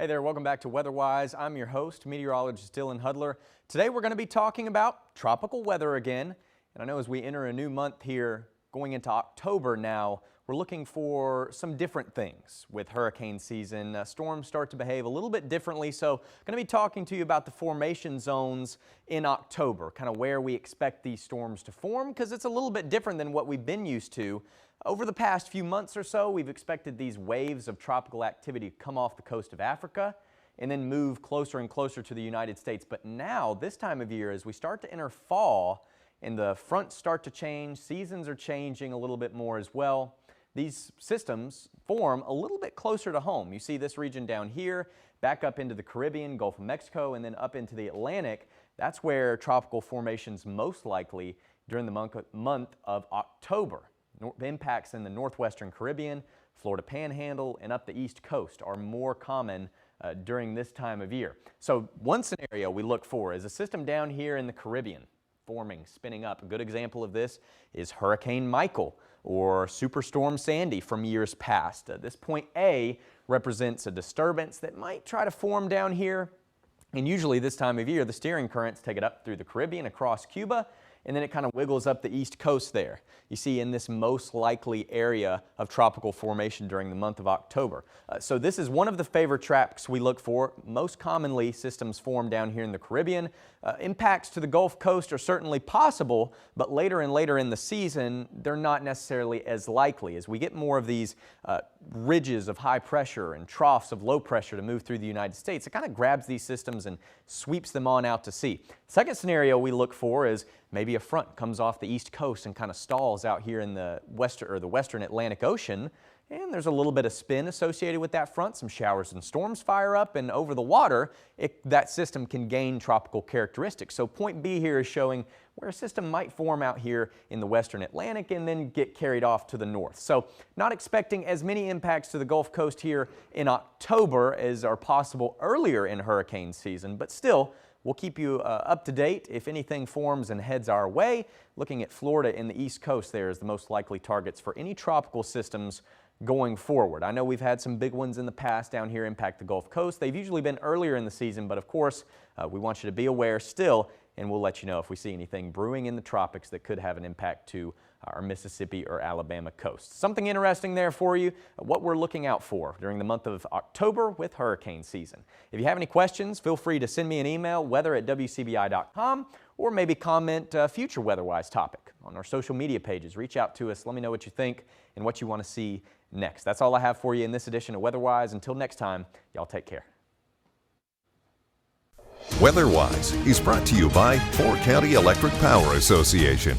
Hey there, welcome back to WeatherWise. I'm your host, meteorologist Dylan Hudler. Today we're going to be talking about tropical weather again. And I know as we enter a new month here, going into October now, we're looking for some different things with hurricane season. Storms start to behave a little bit differently, so I'm going to be talking to you about the formation zones in October, kind of where we expect these storms to form, because it's a little bit different than what we've been used to. Over the past few months or so, we've expected these waves of tropical activity to come off the coast of Africa and then move closer and closer to the United States. But now, this time of year, as we start to enter fall and the fronts start to change, seasons are changing a little bit more as well, these systems form a little bit closer to home. You see this region down here, back up into the Caribbean, Gulf of Mexico, and then up into the Atlantic. That's where tropical formations most likely during the month of October. Impacts in the northwestern Caribbean, Florida Panhandle, and up the East Coast are more common during this time of year. So one scenario we look for is a system down here in the Caribbean forming, spinning up. A good example of this is Hurricane Michael or Superstorm Sandy from years past. This point A represents a disturbance that might try to form down here. And usually this time of year, the steering currents take it up through the Caribbean, across Cuba, and then it kind of wiggles up the east coast there. You see in this most likely area of tropical formation during the month of October. So this is one of the favorite traps we look for. Most commonly, systems form down here in the Caribbean. Impacts to the Gulf Coast are certainly possible, but later and later in the season, they're not necessarily as likely. As we get more of these ridges of high pressure and troughs of low pressure to move through the United States, it kind of grabs these systems and sweeps them on out to sea. Second scenario we look for is maybe a front comes off the east coast and kind of stalls out here in the western Atlantic Ocean, and there's a little bit of spin associated with that front. Some showers and storms fire up, and over the water, that system can gain tropical characteristics. So point B here is showing where a system might form out here in the western Atlantic and then get carried off to the north. So not expecting as many impacts to the Gulf Coast here in October as are possible earlier in hurricane season, but still, we'll keep you up to date if anything forms and heads our way. Looking at Florida and the East Coast there is the most likely targets for any tropical systems going forward. I know we've had some big ones in the past down here impact the Gulf Coast. They've usually been earlier in the season, but of course, we want you to be aware still, and we'll let you know if we see anything brewing in the tropics that could have an impact to our Mississippi or Alabama coast. Something interesting there for you, what we're looking out for during the month of October with hurricane season. If you have any questions, feel free to send me an email, weather@wcbi.com, or maybe comment a future WeatherWise topic on our social media pages. Reach out to us, let me know what you think and what you want to see next. That's all I have for you in this edition of WeatherWise. Until next time, y'all take care. WeatherWise is brought to you by Four County Electric Power Association.